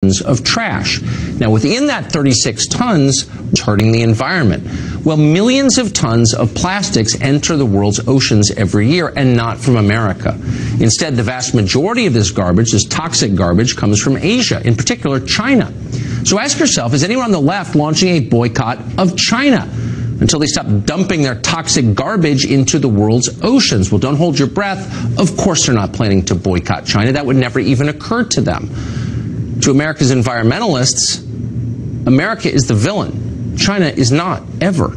of trash. Now, within that 36 tons, it's hurting the environment. Well, millions of tons of plastics enter the world's oceans every year, and not from America. Instead, the vast majority of this garbage, this toxic garbage, comes from Asia, in particular China. So ask yourself, is anyone on the left launching a boycott of China until they stop dumping their toxic garbage into the world's oceans? Well, don't hold your breath. Of course they're not planning to boycott China. That would never even occur to them. To America's environmentalists, America is the villain. China is not, ever.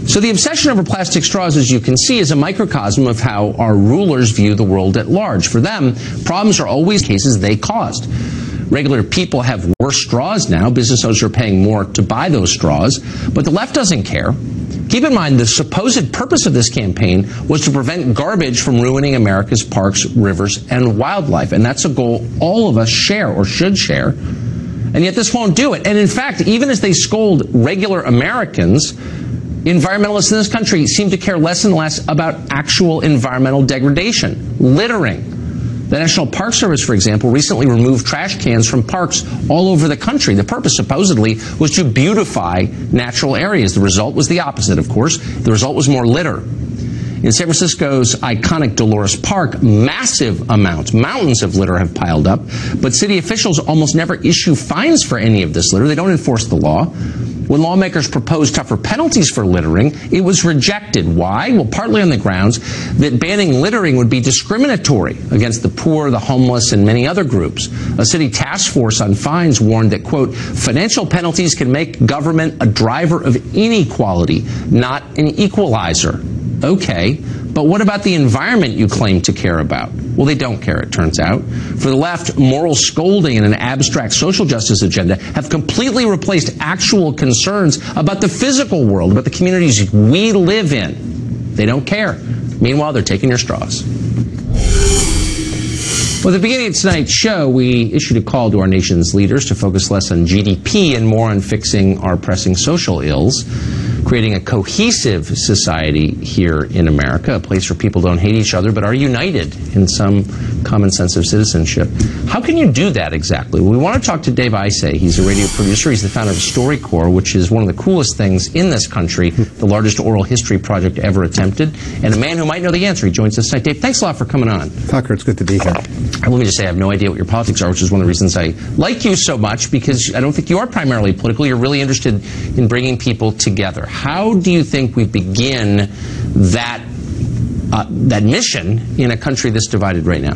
So the obsession over plastic straws, as you can see, is a microcosm of how our rulers view the world at large. For them, problems are always cases they caused. Regular people have worse straws now. Business owners are paying more to buy those straws. But the left doesn't care. Keep in mind, the supposed purpose of this campaign was to prevent garbage from ruining America's parks, rivers, and wildlife. And that's a goal all of us share, or should share. And yet this won't do it. And in fact, even as they scold regular Americans, environmentalists in this country seem to care less and less about actual environmental degradation. Littering. The National Park Service, for example, recently removed trash cans from parks all over the country. The purpose, supposedly, was to beautify natural areas. The result was the opposite, of course. The result was more litter. In San Francisco's iconic Dolores Park, massive amounts, mountains of litter have piled up, but city officials almost never issue fines for any of this litter. They don't enforce the law. When lawmakers proposed tougher penalties for littering, it was rejected. Why? Well, partly on the grounds that banning littering would be discriminatory against the poor, the homeless, and many other groups. A city task force on fines warned that, quote, financial penalties can make government a driver of inequality, not an equalizer. Okay, but what about the environment you claim to care about? Well, they don't care, it turns out. For the left, moral scolding and an abstract social justice agenda have completely replaced actual concerns about the physical world, about the communities we live in. They don't care. Meanwhile, they're taking your straws. Well, at the beginning of tonight's show, we issued a call to our nation's leaders to focus less on GDP and more on fixing our pressing social ills, creating a cohesive society here in America, a place where people don't hate each other but are united in some common sense of citizenship. How can you do that exactly? We want to talk to Dave Isay. He's a radio producer. He's the founder of StoryCorps, which is one of the coolest things in this country, the largest oral history project ever attempted, and a man who might know the answer. He joins us tonight. Dave, thanks a lot for coming on. Tucker, it's good to be here. And let me just say, I have no idea what your politics are, which is one of the reasons I like you so much, because I don't think you are primarily political. You're really interested in bringing people together. How do you think we begin that mission in a country that's divided right now?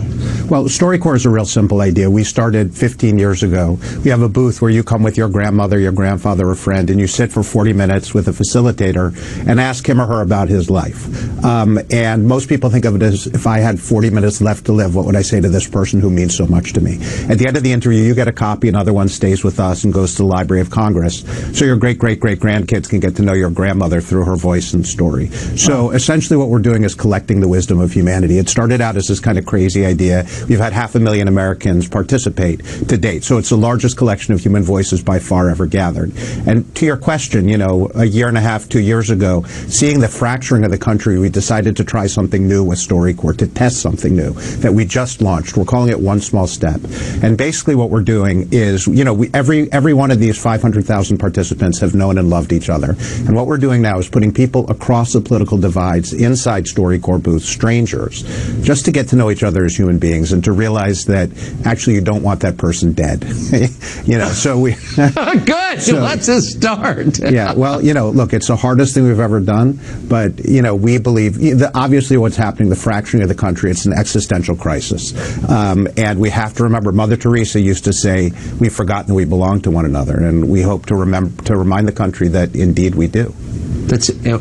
Well, StoryCorps is a real simple idea. We started 15 years ago. We have a booth where you come with your grandmother, your grandfather, or friend, and you sit for 40 minutes with a facilitator and ask him or her about his life. And most people think of it as, if I had 40 minutes left to live, what would I say to this person who means so much to me? At the end of the interview, you get a copy, another one stays with us and goes to the Library of Congress. So your great-great-great-grandkids can get to know your grandmother through her voice and story. So essentially what we're doing is collecting the wisdom of humanity. It started out as this kind of crazy idea. We've had 500,000 Americans participate to date. So it's the largest collection of human voices by far ever gathered. And to your question, you know, a year and a half, 2 years ago, seeing the fracturing of the country, we decided to try something new with StoryCorps, to test something new that we just launched. We're calling it One Small Step. And basically what we're doing is, you know, every one of these 500,000 participants have known and loved each other. And what we're doing now is putting people across the political divides inside StoryCorps booths, strangers, just to get to know each other as human beings and to realize that actually you don't want that person dead. You know, so we... Good! So, let's start. Yeah, well, you know, look, it's the hardest thing we've ever done, but, you know, we believe, obviously what's happening, the fracturing of the country, it's an existential crisis. And we have to remember, Mother Teresa used to say, we've forgotten that we belong to one another, and we hope to remind the country that indeed we do.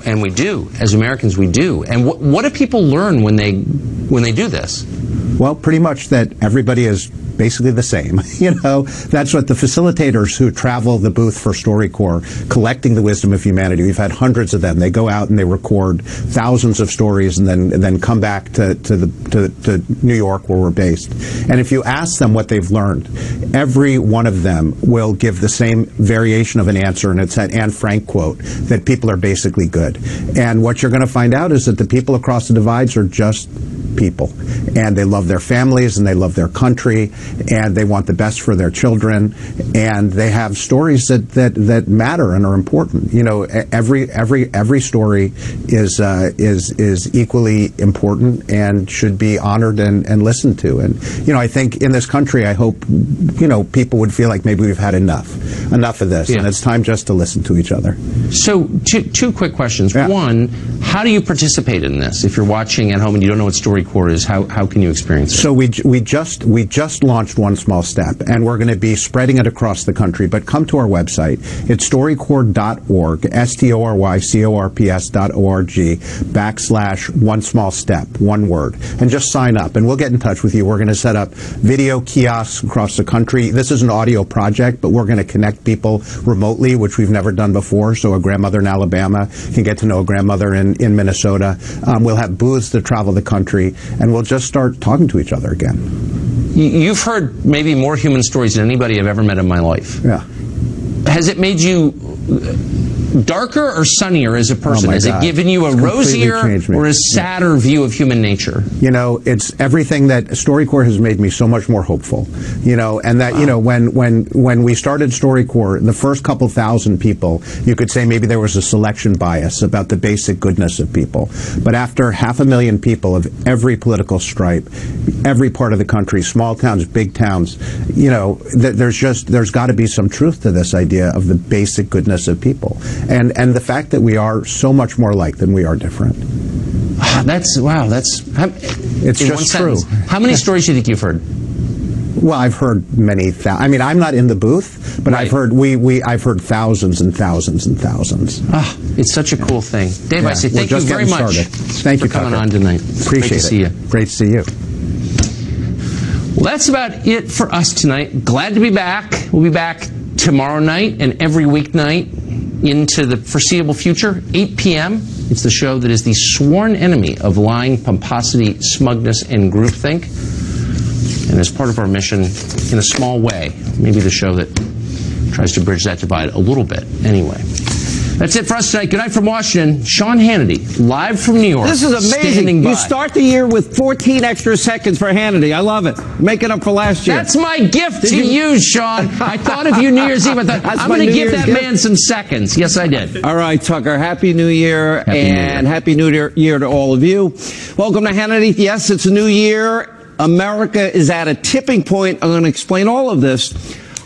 And we do. As Americans, we do. And what do people learn when they do this? Well, pretty much that everybody is basically the same. You know, that's what the facilitators who travel the booth for StoryCorps, collecting the wisdom of humanity. We've had hundreds of them. They go out and they record thousands of stories and then come back to New York, where we're based. And if you ask them what they've learned, every one of them will give the same variation of an answer, and it's that Anne Frank quote that people are basically good. And what you're going to find out is that the people across the divides are just people, and they love their families, and they love their country, and they want the best for their children, and they have stories that matter and are important. You know, every story is equally important and should be honored and listened to. And you know, I think in this country, I hope, you know, people would feel like maybe we've had enough of this, and it's time just to listen to each other. So two quick questions. Yeah. One, how do you participate in this? If you're watching at home and you don't know what StoryCorps is, how can you experience it? So we just launched One Small Step, and we're going to be spreading it across the country. But come to our website. It's StoryCorps.org, StoryCorps.org/One Small Step, one word, and just sign up, and we'll get in touch with you. We're going to set up video kiosks across the country. This is an audio project, but we're going to connect people remotely, which we've never done before. So a grandmother in Alabama can get to know a grandmother in Minnesota. We'll have booths that travel the country, and we'll just start talking to each other again. You've heard maybe more human stories than anybody I've ever met in my life. Yeah. Has it made you darker or sunnier as a person? Has it given you a rosier or a sadder view of human nature? You know, it's everything that StoryCorps has made me so much more hopeful. You know, and that, you know, when we started StoryCorps, the first couple thousand people, you could say maybe there was a selection bias about the basic goodness of people. But after 500,000 people of every political stripe, every part of the country, small towns, big towns, you know, there's got to be some truth to this idea of the basic goodness of people. And the fact that we are so much more alike than we are different. It's just true. How many stories do you think you've heard? Well, I've heard many. I mean, I'm not in the booth, but I've heard I've heard thousands and thousands and thousands. It's such a cool thing, Dave. I say thank you very much. Thank you for coming on tonight. Appreciate it. Great to see you. Great to see you. Well, that's about it for us tonight. Glad to be back. We'll be back tomorrow night and every weeknight into the foreseeable future, 8 p.m. It's the show that is the sworn enemy of lying, pomposity, smugness, and groupthink. And as part of our mission, in a small way, maybe the show that tries to bridge that divide a little bit. Anyway, that's it for us tonight. Good night from Washington. Sean Hannity, live from New York. This is amazing. You start the year with 14 extra seconds for Hannity. I love it. Making up for last year. That's my gift to you, Sean. I thought of you New Year's Eve. I thought, I'm going to give that man some seconds. Yes, I did. All right, Tucker. Happy New Year. Happy New Year to all of you. Welcome to Hannity. Yes, it's a new year. America is at a tipping point. I'm going to explain all of this.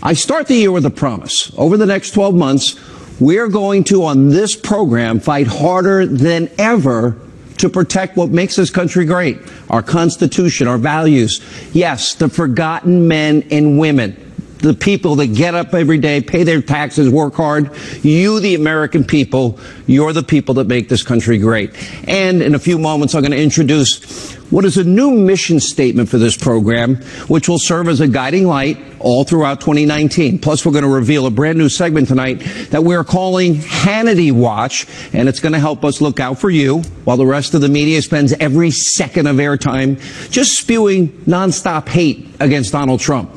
I start the year with a promise. Over the next 12 months, we're going to, on this program, fight harder than ever to protect what makes this country great. Our Constitution, our values. Yes, the forgotten men and women. The people that get up every day, pay their taxes, work hard. You, the American people, you're the people that make this country great. And in a few moments, I'm going to introduce what is a new mission statement for this program, which will serve as a guiding light all throughout 2019. Plus, we're going to reveal a brand new segment tonight that we're calling Hannity Watch, and it's going to help us look out for you while the rest of the media spends every second of airtime just spewing nonstop hate against Donald Trump.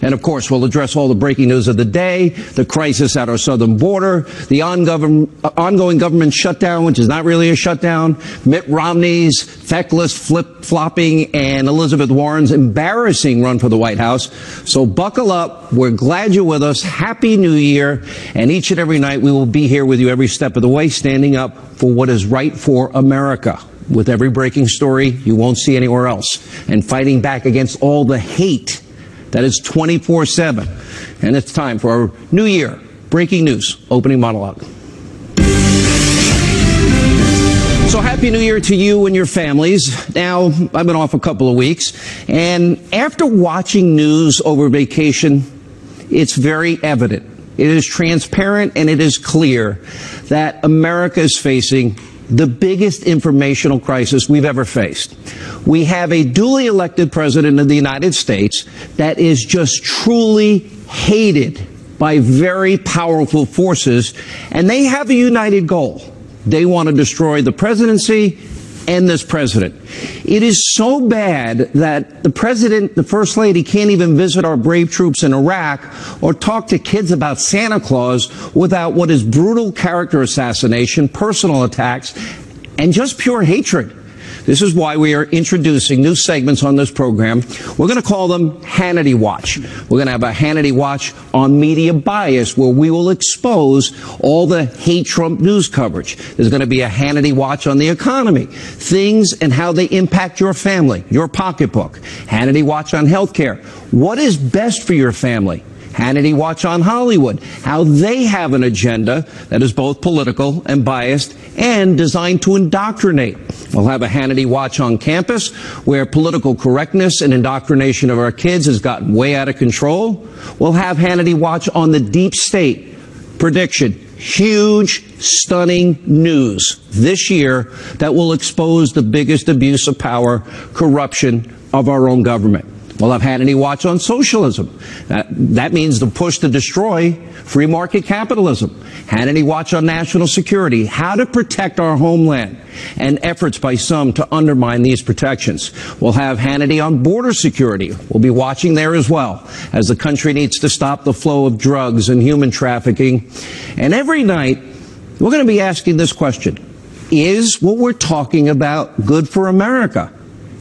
And of course, we'll address all the breaking news of the day, the crisis at our southern border, the ongoing government shutdown, which is not really a shutdown, Mitt Romney's feckless flip-flopping, and Elizabeth Warren's embarrassing run for the White House. So buckle up. We're glad you're with us. Happy New Year. And each and every night we will be here with you every step of the way, standing up for what is right for America. With every breaking story you won't see anywhere else, and fighting back against all the hate that is 24/7. And it's time for our New Year breaking news opening monologue. So happy New Year to you and your families. Now, I've been off a couple of weeks, and after watching news over vacation, it's very evident. It is transparent and it is clear that America is facing the biggest informational crisis we've ever faced. We have a duly elected president of the United States that is just truly hated by very powerful forces, and they have a united goal. They want to destroy the presidency and this president. It is so bad that the president, the first lady, can't even visit our brave troops in Iraq or talk to kids about Santa Claus without what is brutal character assassination, personal attacks, and just pure hatred. This is why we are introducing new segments on this program. We're going to call them Hannity Watch. We're going to have a Hannity Watch on media bias, where we will expose all the hate Trump news coverage. There's going to be a Hannity Watch on the economy, things and how they impact your family, your pocketbook. Hannity Watch on healthcare. What is best for your family? Hannity Watch on Hollywood, how they have an agenda that is both political and biased and designed to indoctrinate. We'll have a Hannity Watch on campus, where political correctness and indoctrination of our kids has gotten way out of control. We'll have Hannity Watch on the deep state. Prediction: huge, stunning news this year that will expose the biggest abuse of power, corruption of our own government. We'll have Hannity Watch on socialism. That means the push to destroy free market capitalism. Hannity Watch on national security, how to protect our homeland, and efforts by some to undermine these protections. We'll have Hannity on border security. We'll be watching there as well, as the country needs to stop the flow of drugs and human trafficking. And every night, we're going to be asking this question: is what we're talking about good for America?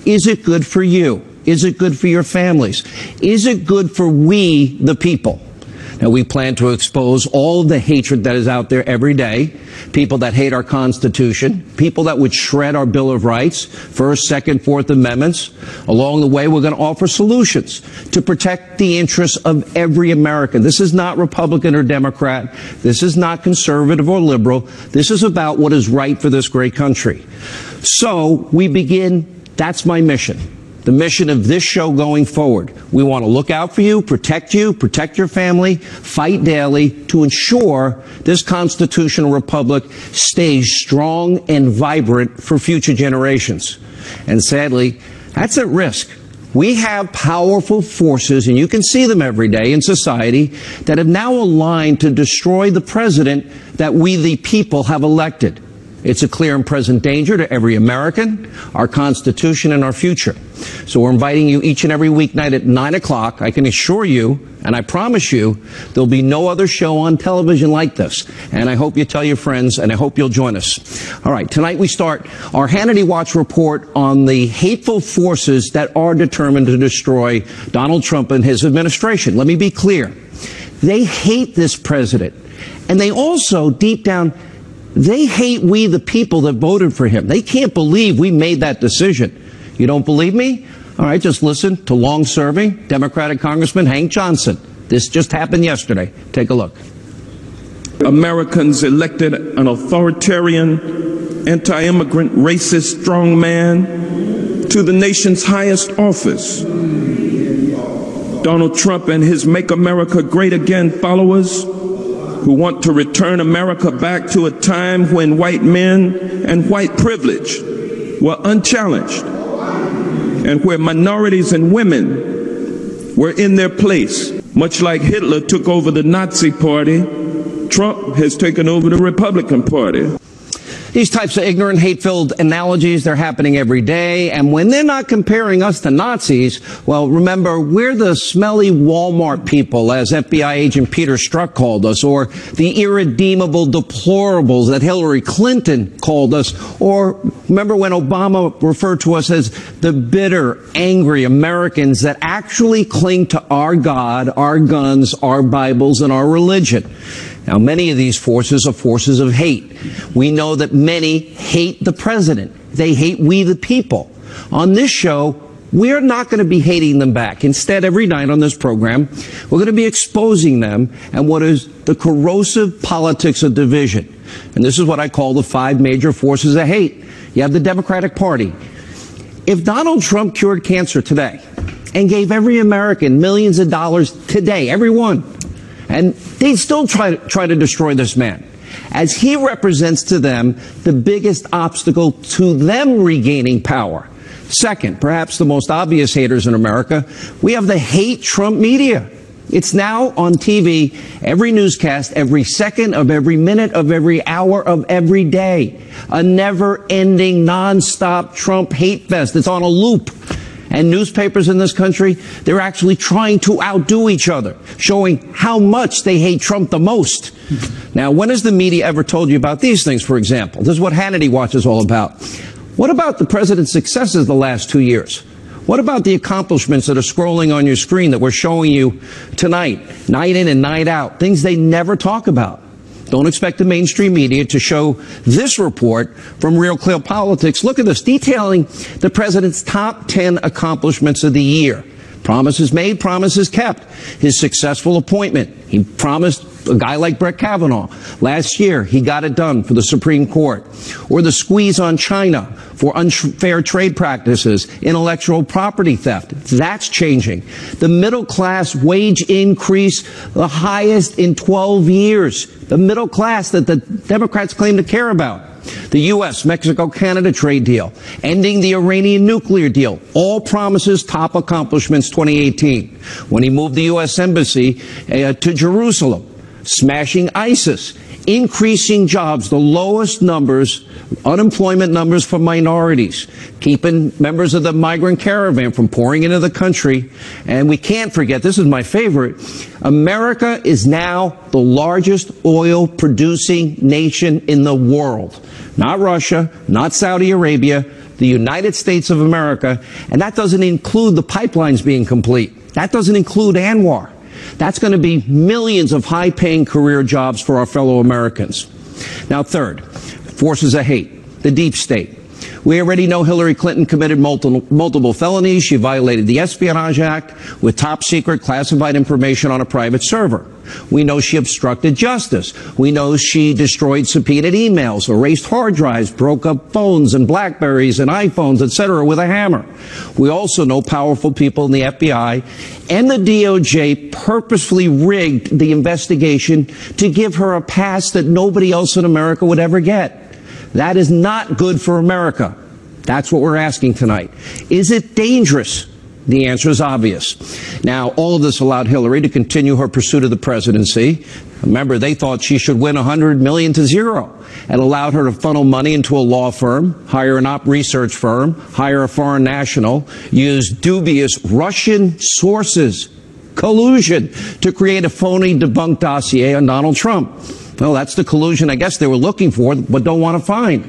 Is it good for you? Is it good for your families? Is it good for we, the people? Now, we plan to expose all of the hatred that is out there every day. People that hate our Constitution, people that would shred our Bill of Rights, First, Second, Fourth Amendments. Along the way, we're going to offer solutions to protect the interests of every American. This is not Republican or Democrat. This is not conservative or liberal. This is about what is right for this great country. So we begin. That's my mission. The mission of this show going forward. We want to look out for you, protect your family, fight daily to ensure this constitutional republic stays strong and vibrant for future generations. And sadly, that's at risk. We have powerful forces, and you can see them every day in society, that have now aligned to destroy the president that we, the people, have elected. It's a clear and present danger to every American, our Constitution, and our future. So we're inviting you each and every weeknight at 9 o'clock. I can assure you, and I promise you, there'll be no other show on television like this. And I hope you tell your friends, and I hope you'll join us. All right, tonight we start our Hannity Watch report on the hateful forces that are determined to destroy Donald Trump and his administration. Let me be clear. They hate this president. And they also, deep down, they hate we, the people that voted for him. They can't believe we made that decision. You don't believe me? All right, just listen to long-serving Democratic Congressman Hank Johnson. This just happened yesterday. Take a look. Americans elected an authoritarian, anti-immigrant, racist strongman to the nation's highest office. Donald Trump and his Make America Great Again followers, who want to return America back to a time when white men and white privilege were unchallenged, and where minorities and women were in their place. Much like Hitler took over the Nazi Party, Trump has taken over the Republican Party. These types of ignorant, hate-filled analogies, they're happening every day. And when they're not comparing us to Nazis, well, remember, we're the smelly Walmart people, as FBI agent Peter Strzok called us, or the irredeemable deplorables that Hillary Clinton called us, or remember when Obama referred to us as the bitter, angry Americans that actually cling to our God, our guns, our Bibles, and our religion. Now, many of these forces are forces of hate. We know that many hate the president. They hate we, the people. On this show, we're not going to be hating them back. Instead, every night on this program, we're going to be exposing them and what is the corrosive politics of division. And this is what I call the 5 major forces of hate. You have the Democratic Party. If Donald Trump cured cancer today and gave every American millions of dollars today, every one, and they'd still try to destroy this man, as he represents to them the biggest obstacle to them regaining power. Second, perhaps the most obvious haters in America, we have the hate Trump media. It's now on TV, every newscast, every second of every minute of every hour of every day. A never-ending, non-stop Trump hate fest. It's on a loop. And newspapers in this country, they're actually trying to outdo each other, showing how much they hate Trump the most. Now, when has the media ever told you about these things, for example? This is what Hannity Watch is all about. What about the president's successes the last 2 years? What about the accomplishments that are scrolling on your screen that we're showing you tonight, night in and night out, things they never talk about? Don't expect the mainstream media to show this report from Real Clear Politics. Look at this, detailing the president's top 10 accomplishments of the year. Promises made, promises kept. His successful appointment. He promised a guy like Brett Kavanaugh. Last year, he got it done for the Supreme Court. Or the squeeze on China for unfair trade practices, intellectual property theft. That's changing. The middle class wage increase, the highest in 12 years. The middle class that the Democrats claim to care about. The U.S. Mexico-Canada trade deal, ending the Iranian nuclear deal, all promises, top accomplishments 2018. When he moved the U.S. Embassy to Jerusalem, smashing ISIS, increasing jobs, the lowest numbers, unemployment numbers for minorities, keeping members of the migrant caravan from pouring into the country. And we can't forget, this is my favorite, America is now the largest oil-producing nation in the world. Not Russia, not Saudi Arabia, the United States of America. And that doesn't include the pipelines being complete. That doesn't include ANWR. That's going to be millions of high-paying career jobs for our fellow Americans. Now, third, forces of hate, the deep state. We already know Hillary Clinton committed multiple felonies. She violated the Espionage Act with top-secret classified information on a private server. We know she obstructed justice. We know she destroyed subpoenaed emails, erased hard drives, broke up phones and BlackBerries and iPhones, etc. with a hammer. We also know powerful people in the FBI and the DOJ purposefully rigged the investigation to give her a pass that nobody else in America would ever get. That is not good for America. That's what we're asking tonight. Is it dangerous? The answer is obvious. Now, all of this allowed Hillary to continue her pursuit of the presidency. Remember, they thought she should win $100 million to zero, and allowed her to funnel money into a law firm, hire an op research firm, hire a foreign national, use dubious Russian sources, collusion, to create a phony debunked dossier on Donald Trump. Well, that's the collusion I guess they were looking for, but don't want to find.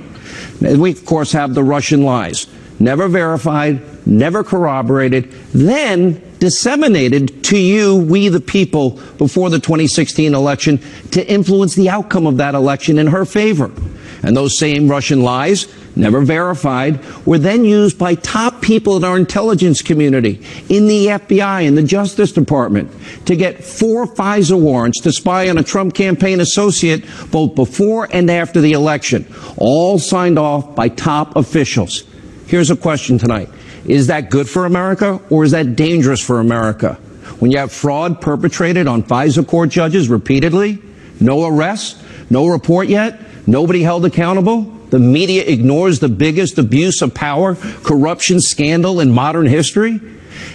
And we, of course, have the Russian lies. Never verified, never corroborated, then disseminated to you, we the people, before the 2016 election to influence the outcome of that election in her favor. And those same Russian lies, never verified, were then used by top people in our intelligence community, in the FBI, in the Justice Department, to get 4 FISA warrants to spy on a Trump campaign associate both before and after the election, all signed off by top officials. Here's a question tonight. Is that good for America, or is that dangerous for America? When you have fraud perpetrated on FISA court judges repeatedly, no arrests, no report yet, nobody held accountable, the media ignores the biggest abuse of power, corruption scandal in modern history.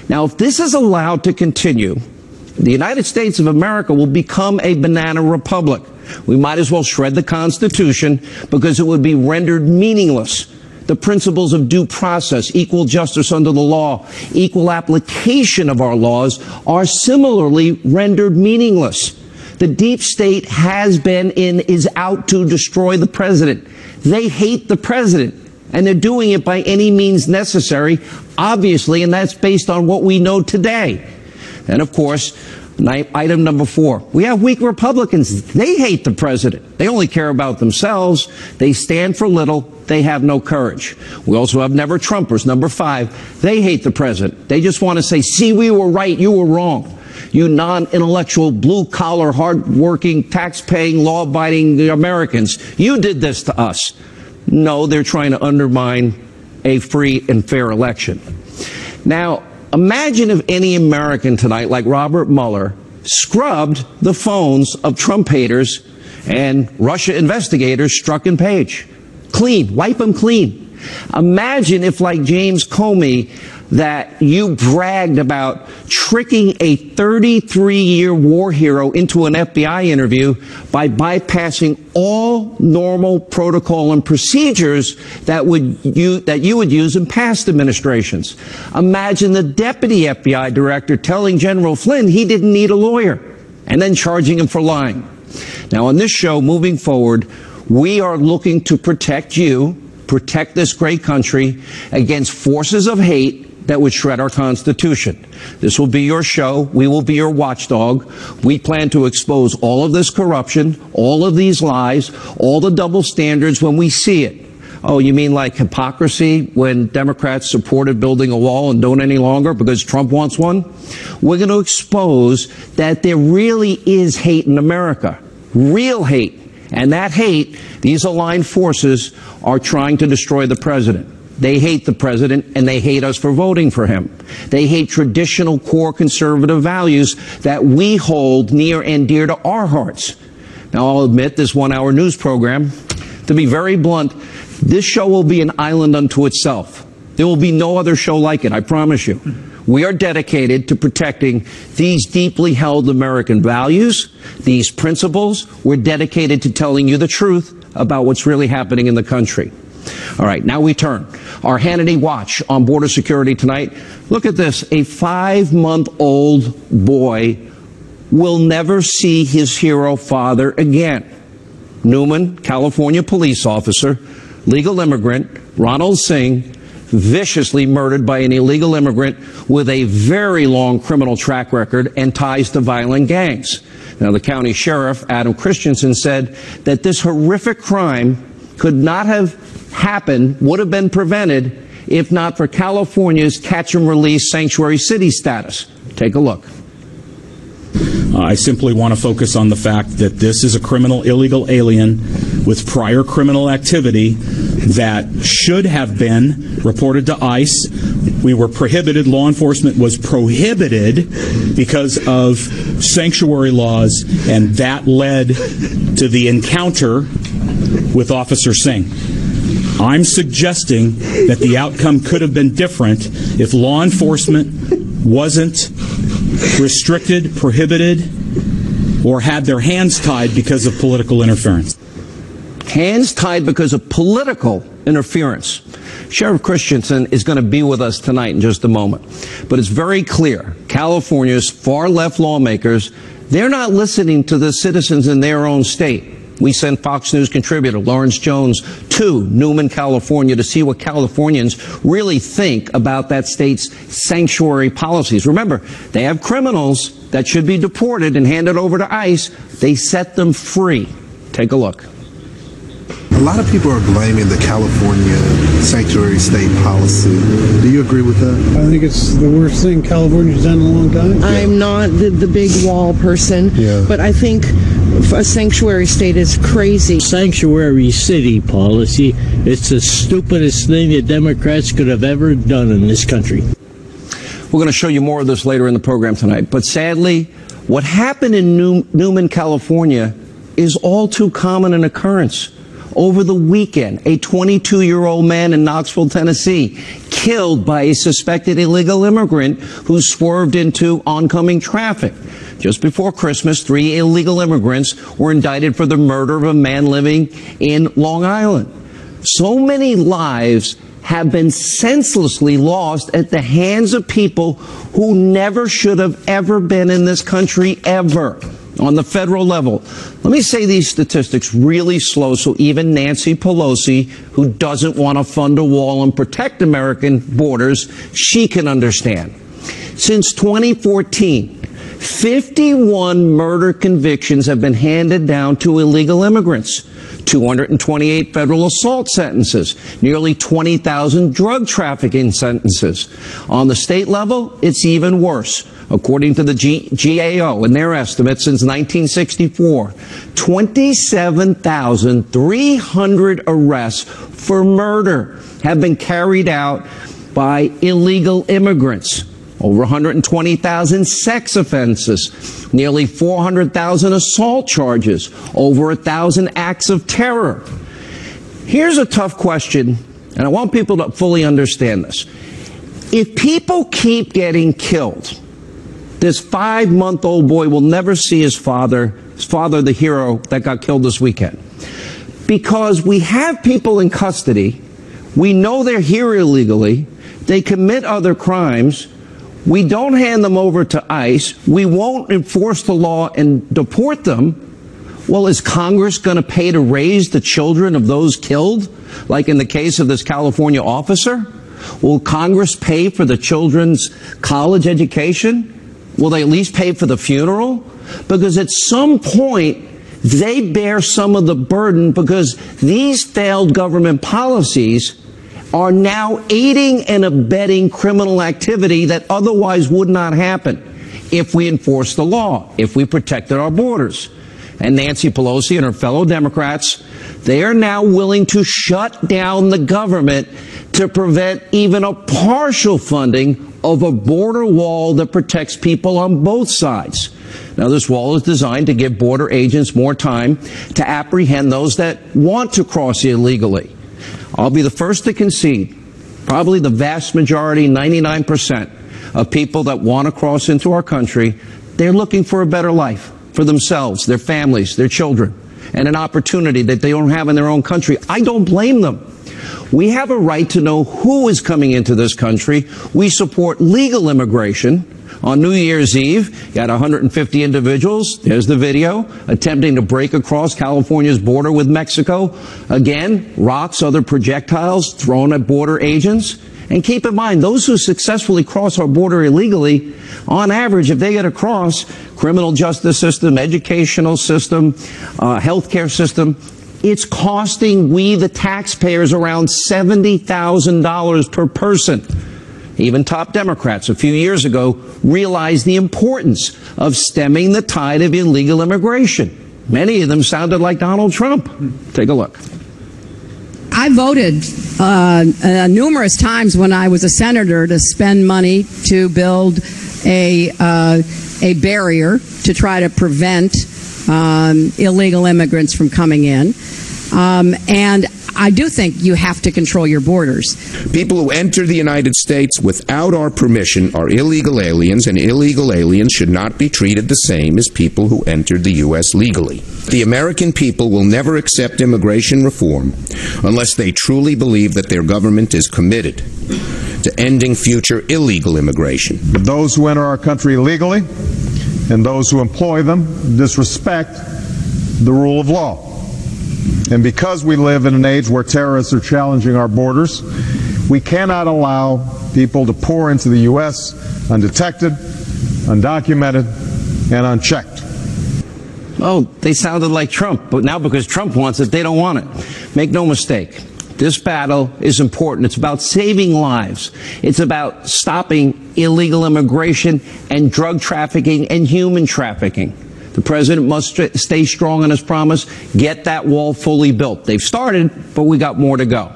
Now, if this is allowed to continue, the United States of America will become a banana republic. We might as well shred the Constitution because it would be rendered meaningless. The principles of due process, equal justice under the law, equal application of our laws are similarly rendered meaningless. The deep state has been and is out to destroy the president. They hate the president, and they're doing it by any means necessary, obviously, and that's based on what we know today. And, of course, item number 4, we have weak Republicans. They hate the president. They only care about themselves. They stand for little. They have no courage. We also have never Trumpers. Number 5, they hate the president. They just want to say, see, we were right, you were wrong. You non-intellectual, blue-collar, hard-working, tax-paying, law-abiding Americans, you did this to us. No, they're trying to undermine a free and fair election. Now, imagine if any American tonight, like Robert Mueller, scrubbed the phones of Trump haters and Russia investigators Strzok and Page. Clean, wipe them clean. Imagine if, like James Comey, that you bragged about tricking a 33-year war hero into an FBI interview by bypassing all normal protocol and procedures that you would use in past administrations. Imagine the deputy FBI director telling General Flynn he didn't need a lawyer and then charging him for lying. Now, on this show, moving forward, we are looking to protect you, protect this great country against forces of hate that would shred our Constitution. This will be your show. We will be your watchdog. We plan to expose all of this corruption, all of these lies, all the double standards when we see it. Oh, you mean like hypocrisy when Democrats supported building a wall and don't any longer because Trump wants one? We're going to expose that there really is hate in America. Real hate. And that hate, these aligned forces are trying to destroy the president. They hate the president, and they hate us for voting for him. They hate traditional core conservative values that we hold near and dear to our hearts. Now, I'll admit this one-hour news program, to be very blunt, this show will be an island unto itself. There will be no other show like it, I promise you. We are dedicated to protecting these deeply held American values, these principles. We're dedicated to telling you the truth about what's really happening in the country. All right, now we turn. Our Hannity Watch on border security tonight. Look at this. A 5-month-old boy will never see his hero father again. Newman, California police officer, legal immigrant, Ronald Singh, viciously murdered by an illegal immigrant with a very long criminal track record and ties to violent gangs. Now, the county sheriff, Adam Christensen, said that this horrific crime could not have happened, would have been prevented, if not for California's catch and release sanctuary city status. Take a look. I simply want to focus on the fact that this is a criminal illegal alien with prior criminal activity that should have been reported to ICE. We were prohibited, law enforcement was prohibited because of sanctuary laws, and that led to the encounter with Officer Singh. I'm suggesting that the outcome could have been different if law enforcement wasn't restricted, prohibited, or had their hands tied because of political interference. Hands tied because of political interference. Sheriff Christensen is going to be with us tonight in just a moment. But it's very clear, California's far-left lawmakers, they're not listening to the citizens in their own state. We sent Fox News contributor Lawrence Jones to Newman, California, to see what Californians really think about that state's sanctuary policies. Remember, they have criminals that should be deported and handed over to ICE. They set them free. Take a look. A lot of people are blaming the California sanctuary state policy. Do you agree with that? I think it's the worst thing California's done in a long time. I'm not the big wall person, but I think a sanctuary state is crazy. Sanctuary city policy, it's the stupidest thing the Democrats could have ever done in this country. We're going to show you more of this later in the program tonight. But sadly, what happened in Newman, California is all too common an occurrence. Over the weekend, a 22-year-old man in Knoxville, Tennessee, killed by a suspected illegal immigrant who swerved into oncoming traffic. Just before Christmas, 3 illegal immigrants were indicted for the murder of a man living in Long Island. So many lives have been senselessly lost at the hands of people who never should have ever been in this country, ever. On the federal level. Let me say these statistics really slow so even Nancy Pelosi, who doesn't want to fund a wall and protect American borders, she can understand. Since 2014, 51 murder convictions have been handed down to illegal immigrants. 228 federal assault sentences, nearly 20,000 drug trafficking sentences. On the state level, it's even worse. According to the GAO and their estimates, since 1964, 27,300 arrests for murder have been carried out by illegal immigrants. Over 120,000 sex offenses, nearly 400,000 assault charges, over 1,000 acts of terror. Here's a tough question, and I want people to fully understand this. If people keep getting killed, this 5-month-old boy will never see his father, the hero that got killed this weekend. Because we have people in custody, we know they're here illegally, they commit other crimes, we don't hand them over to ICE, we won't enforce the law and deport them. Well, is Congress going to pay to raise the children of those killed, like in the case of this California officer? Will Congress pay for the children's college education? Will they at least pay for the funeral? Because at some point, they bear some of the burden, because these failed government policies are now aiding and abetting criminal activity that otherwise would not happen if we enforced the law, if we protected our borders. And Nancy Pelosi and her fellow Democrats, they are now willing to shut down the government to prevent even a partial funding of a border wall that protects people on both sides. Now, this wall is designed to give border agents more time to apprehend those that want to cross illegally. I'll be the first to concede, probably the vast majority, 99% of people that want to cross into our country, they're looking for a better life for themselves, their families, their children, and an opportunity that they don't have in their own country. I don't blame them. We have a right to know who is coming into this country. We support legal immigration. On New Year's Eve, you had 150 individuals, there's the video, attempting to break across California's border with Mexico. Again, rocks, other projectiles thrown at border agents. And keep in mind, those who successfully cross our border illegally, on average, if they get across, criminal justice system, educational system, healthcare system, it's costing we, the taxpayers, around $70,000 per person. Even top Democrats a few years ago realized the importance of stemming the tide of illegal immigration. Many of them sounded like Donald Trump. Take a look. I voted numerous times when I was a senator to spend money to build a barrier to try to prevent illegal immigrants from coming in. And I do think you have to control your borders. People who enter the United States without our permission are illegal aliens, and illegal aliens should not be treated the same as people who entered the U.S. legally. The American people will never accept immigration reform unless they truly believe that their government is committed to ending future illegal immigration. Those who enter our country illegally and those who employ them disrespect the rule of law. And because we live in an age where terrorists are challenging our borders, we cannot allow people to pour into the U.S. undetected, undocumented, and unchecked. Oh, they sounded like Trump, but now because Trump wants it, they don't want it. Make no mistake, this battle is important. It's about saving lives. It's about stopping illegal immigration and drug trafficking and human trafficking. The president must stay strong on his promise, get that wall fully built. They've started, but we got more to go.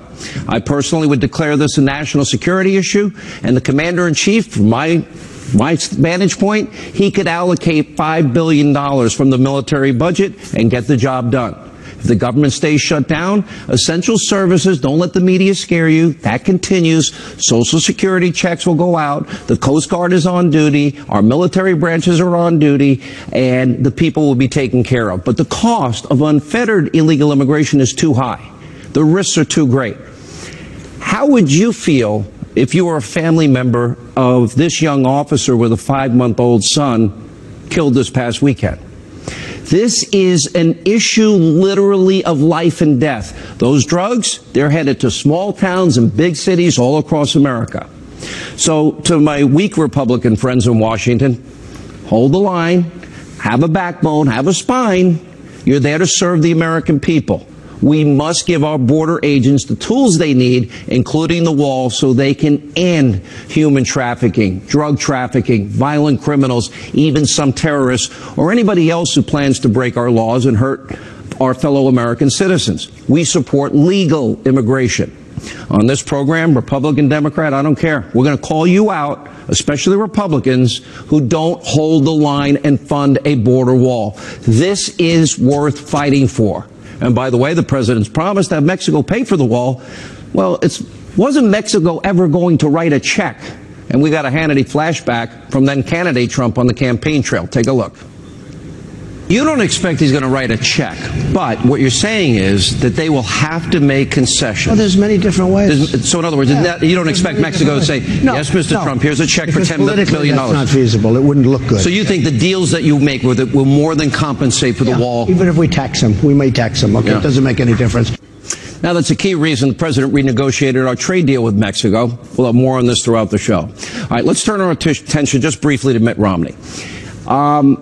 I personally would declare this a national security issue, and the commander-in-chief, from my vantage point, he could allocate $5 billion from the military budget and get the job done. If the government stays shut down, essential services, don't let the media scare you, that continues. Social Security checks will go out. The Coast Guard is on duty. Our military branches are on duty. And the people will be taken care of. But the cost of unfettered illegal immigration is too high. The risks are too great. How would you feel if you were a family member of this young officer with a 5-month-old son killed this past weekend? This is an issue literally of life and death. Those drugs, they're headed to small towns and big cities all across America. So to my weak Republican friends in Washington, hold the line, have a backbone, have a spine. You're there to serve the American people. We must give our border agents the tools they need, including the wall, so they can end human trafficking, drug trafficking, violent criminals, even some terrorists, or anybody else who plans to break our laws and hurt our fellow American citizens. We support legal immigration. On this program, Republican, Democrat, I don't care. We're going to call you out, especially Republicans who don't hold the line and fund a border wall. This is worth fighting for. And by the way, the president's promise to have Mexico pay for the wall, well, wasn't Mexico ever going to write a check? And we got a Hannity flashback from then candidate Trump on the campaign trail. Take a look. You don't expect he's going to write a check, but what you're saying is that they will have to make concessions. Well, there's many different ways. So in other words, you don't expect Mexico to say, yes, Mr. Trump, here's a check for $10 billion. That's not feasible. It wouldn't look good. So you think the deals that you make with it will more than compensate for the wall? Even if we tax them, we may tax them. Okay, it doesn't make any difference. Now, that's a key reason the president renegotiated our trade deal with Mexico. We'll have more on this throughout the show. All right, let's turn our attention just briefly to Mitt Romney.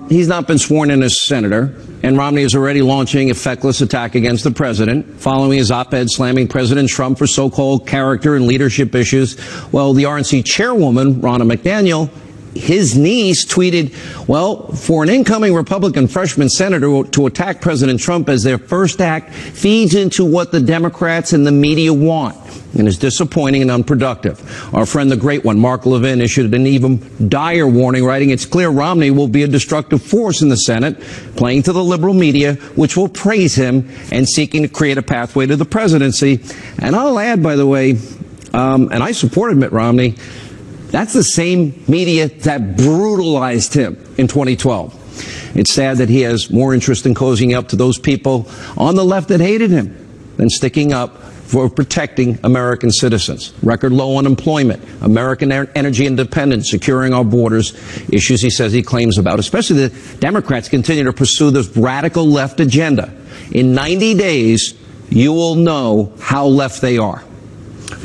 He's not been sworn in as senator, and Romney is already launching a feckless attack against the president, following his op-ed slamming President Trump for so-called character and leadership issues. Well, the RNC chairwoman, Ronna McDaniel, his niece, tweeted, well, for an incoming Republican freshman senator to attack President Trump as their first act feeds into what the Democrats and the media want and is disappointing and unproductive. Our friend, the great one, Mark Levin, issued an even dire warning, writing, it's clear Romney will be a destructive force in the Senate, playing to the liberal media, which will praise him and seeking to create a pathway to the presidency. And I'll add, by the way, and I supported Mitt Romney, that's the same media that brutalized him in 2012. It's sad that he has more interest in cozying up to those people on the left that hated him than sticking up for protecting American citizens. Record low unemployment, American energy independence, securing our borders, issues he says he claims about. Especially the Democrats continue to pursue this radical left agenda. In 90 days, you will know how left they are.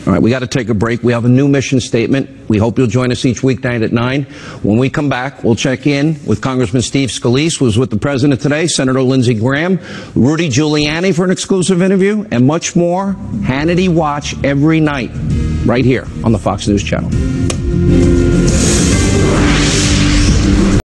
All right, we got to take a break. We have a new mission statement. We hope you'll join us each weeknight at 9. When we come back, we'll check in with Congressman Steve Scalise, who was with the president today, Senator Lindsey Graham, Rudy Giuliani for an exclusive interview, and much more. Hannity Watch every night, right here on the Fox News Channel.